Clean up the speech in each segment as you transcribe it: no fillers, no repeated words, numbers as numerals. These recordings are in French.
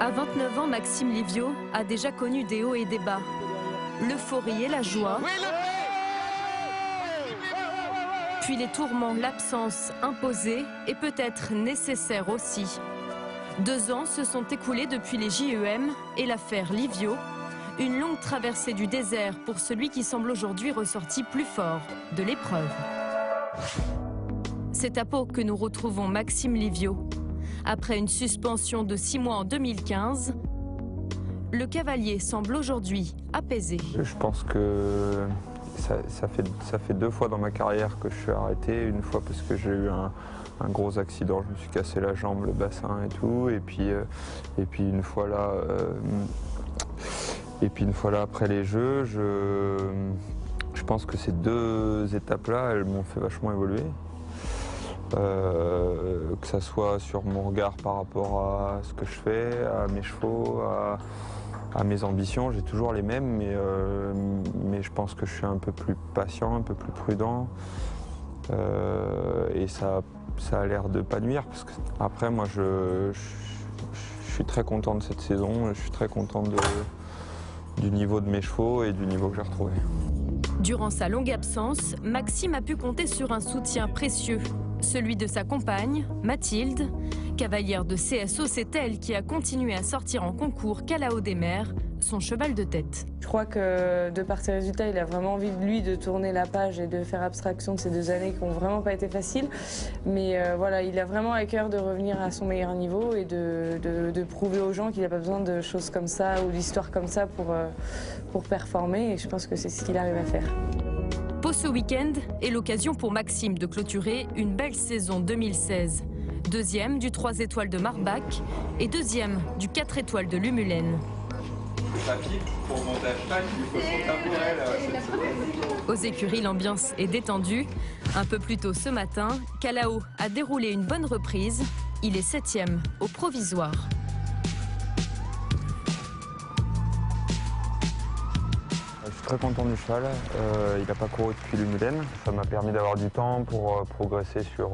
À 29 ans, Maxime Livio a déjà connu des hauts et des bas. L'euphorie et la joie, puis les tourments, l'absence imposée et peut-être nécessaire aussi. 2 ans se sont écoulés depuis les JEM et l'affaire Livio. Une longue traversée du désert pour celui qui semble aujourd'hui ressorti plus fort de l'épreuve. C'est à Pau que nous retrouvons Maxime Livio. Après une suspension de 6 mois en 2015, le cavalier semble aujourd'hui apaisé. Je pense que ça fait 2 fois dans ma carrière que je suis arrêté. Une fois parce que j'ai eu un gros accident, je me suis cassé la jambe, le bassin et tout. Et puis une fois là, après les Jeux, je pense que ces 2 étapes-là, elles m'ont fait vachement évoluer. Que ça soit sur mon regard par rapport à ce que je fais, à mes chevaux, à mes ambitions, j'ai toujours les mêmes, mais je pense que je suis un peu plus patient, un peu plus prudent, et ça a l'air de pas nuire, parce que après moi je suis très content de cette saison, je suis très content du niveau de mes chevaux et du niveau que j'ai retrouvé. Durant sa longue absence, Maxime a pu compter sur un soutien précieux, celui de sa compagne, Mathilde. Cavalière de CSO, c'est elle qui a continué à sortir en concours Calao des Mers, son cheval de tête. Je crois que de par ses résultats, il a vraiment envie de lui de tourner la page et de faire abstraction de ces 2 années qui n'ont vraiment pas été faciles. Mais voilà, il a vraiment à cœur de revenir à son meilleur niveau et de prouver aux gens qu'il n'a pas besoin de choses comme ça ou d'histoires comme ça pour performer. Et je pense que c'est ce qu'il arrive à faire. Pau ce week-end est l'occasion pour Maxime de clôturer une belle saison 2016. 2e du 3 étoiles de Marbach et 2e du 4 étoiles de Lumulène. Pour monter à cheval, il faut son tabouret. Aux écuries, l'ambiance est détendue. Un peu plus tôt ce matin, Calao a déroulé une bonne reprise. Il est 7e au provisoire. Je suis très content du cheval. Il n'a pas couru depuis Lumulène. Ça m'a permis d'avoir du temps pour progresser sur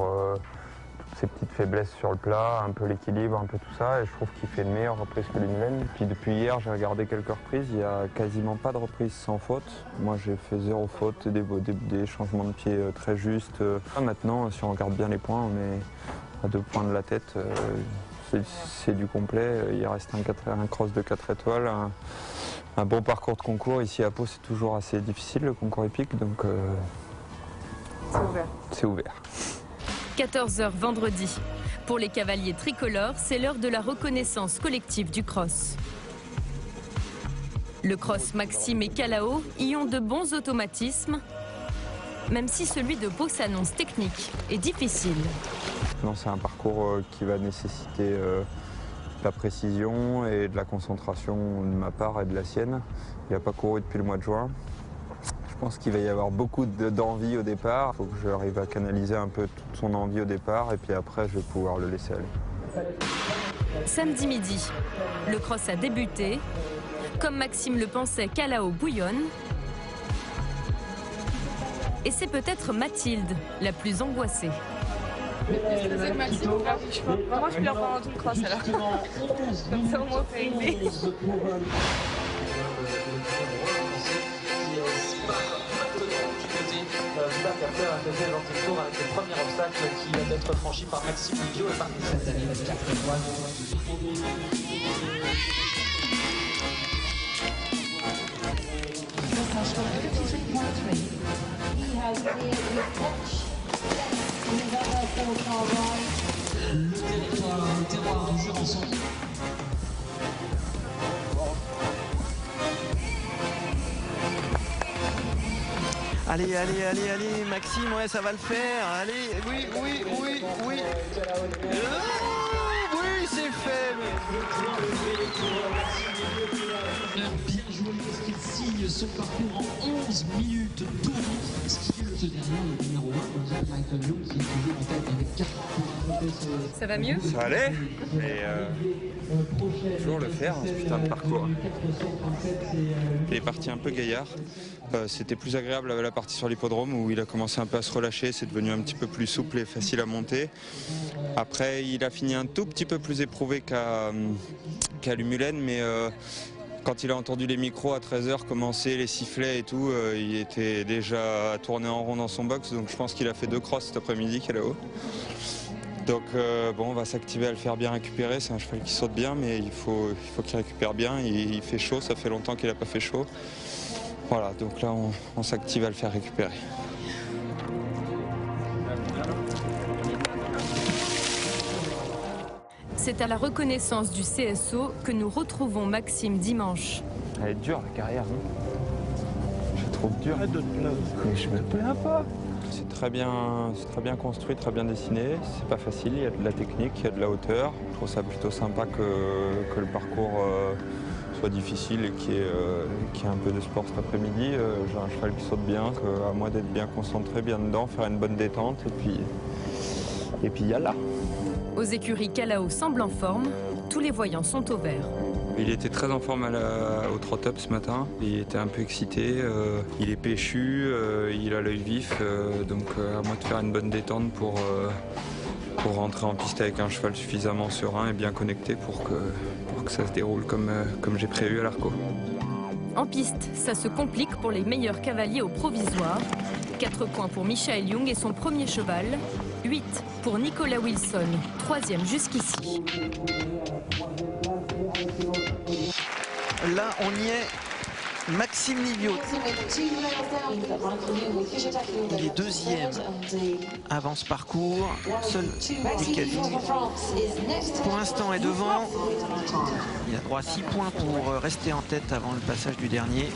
ses petites faiblesses sur le plat, un peu l'équilibre, un peu tout ça. Et je trouve qu'il fait une meilleure reprise que Lumulène. Puis depuis hier, j'ai regardé quelques reprises. Il n'y a quasiment pas de reprise sans faute. Moi, j'ai fait 0 faute, des changements de pied très justes. Maintenant, si on regarde bien les points, on est à 2 points de la tête. C'est du complet. Il reste un cross de 4 étoiles. Un bon parcours de concours. Ici à Pau, c'est toujours assez difficile, le concours épique, donc c'est ouvert. 14h vendredi. Pour les cavaliers tricolores, c'est l'heure de la reconnaissance collective du cross. Le cross Maxime et Calao y ont de bons automatismes, même si celui de Pau s'annonce technique et difficile. Non, c'est un parcours qui va nécessiter de la précision et de la concentration de ma part et de la sienne. Il n'a pas couru depuis le mois de juin. Je pense qu'il va y avoir beaucoup d'envie au départ. Il faut que j'arrive à canaliser un peu toute son envie au départ et puis après je vais pouvoir le laisser aller. Samedi midi, le cross a débuté. Comme Maxime le pensait, Calao bouillonne. Et c'est peut-être Mathilde la plus angoissée. Maxime, moi je peux leur prendre tout le cross alors. Comme ça au moins c'est réglé. Après un deuxième tour avec le premier obstacle qui va être franchi par Maxime Livio et par cette année 4 étoiles. Le terroir du Jurançon. Allez, allez, allez, allez, Maxime, ouais, ça va le faire. Allez, oui, oui, oui, oui. Oui, c'est fait. Bien joué parce qu'il signe son parcours en 11 minutes 12. Ce qui est le derrière le numéro 1, Michael Young, qui est toujours en tête avec 4 points. Ça va mieux? Ça allait, mais toujours le faire, ce putain de parcours. Il est parti un peu gaillard. C'était plus agréable la partie sur l'hippodrome où il a commencé un peu à se relâcher, c'est devenu un petit peu plus souple et facile à monter. Après, il a fini un tout petit peu plus éprouvé Mullen, mais quand il a entendu les micros à 13h commencer, les sifflets et tout, il était déjà tourné en rond dans son box, donc je pense qu'il a fait 2 crosses cet après-midi qui est là-haut. Donc bon, on va s'activer à le faire bien récupérer, c'est un cheval qui saute bien, mais il faut qu'il récupère bien, il fait chaud, ça fait longtemps qu'il n'a pas fait chaud. Voilà, donc là on s'active à le faire récupérer. C'est à la reconnaissance du CSO que nous retrouvons Maxime dimanche. Elle est dure la carrière, non? Je la trouve dure. Mais je me plains pas. C'est très bien construit, très bien dessiné. C'est pas facile, il y a de la technique, il y a de la hauteur. Je trouve ça plutôt sympa que le parcours soit difficile et qu'il y ait un peu de sport cet après-midi. J'ai un cheval qui saute bien, à moi d'être bien concentré, bien dedans, faire une bonne détente et puis yalla. Aux écuries Calao semble en forme, tous les voyants sont au vert. Il était très en forme au trot-up ce matin, il était un peu excité, il est péchu, il a l'œil vif, donc à moi de faire une bonne détente pour rentrer en piste avec un cheval suffisamment serein et bien connecté pour que ça se déroule comme j'ai prévu à l'Arco. En piste, ça se complique pour les meilleurs cavaliers au provisoire. 4 points pour Michael Young et son premier cheval. 8 pour Nicolas Wilson, 3e jusqu'ici. Là, on y est. Maxime Livio. Il est 2e avant ce parcours. Seul Michael Young, pour l'instant, est devant. Il a droit à 6 points pour rester en tête avant le passage du dernier.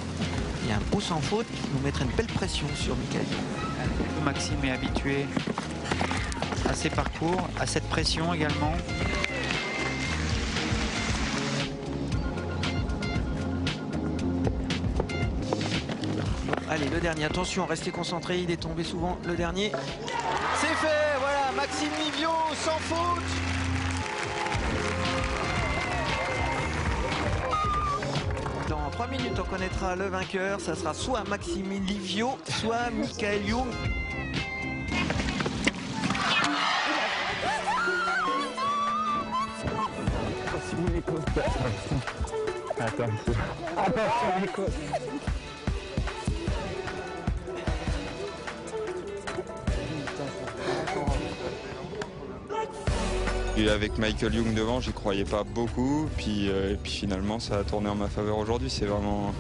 Il y a un beau sans faute qui nous mettra une belle pression sur Michael Young. Maxime est habitué à ces parcours, à cette pression également. Allez, le dernier, attention, restez concentrés, il est tombé souvent, le dernier. C'est fait, voilà, Maxime Livio, sans faute. Dans 3 minutes, on connaîtra le vainqueur, ça sera soit Maxime Livio, soit Michael Young. Attends, Et avec Michael Young devant, j'y croyais pas beaucoup, puis finalement ça a tourné en ma faveur aujourd'hui. C'est vraiment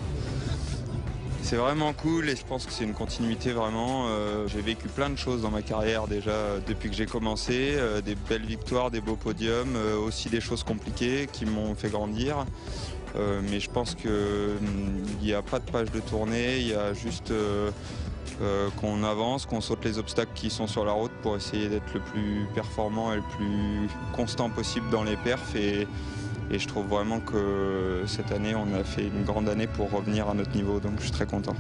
cool et je pense que c'est une continuité vraiment. J'ai vécu plein de choses dans ma carrière déjà depuis que j'ai commencé, des belles victoires, des beaux podiums, aussi des choses compliquées qui m'ont fait grandir. Mais je pense qu'il n'y a pas de page de tournée, il y a juste qu'on avance, qu'on saute les obstacles qui sont sur la route pour essayer d'être le plus performant et le plus constant possible dans les perfs. Et je trouve vraiment que cette année, on a fait une grande année pour revenir à notre niveau, donc je suis très content.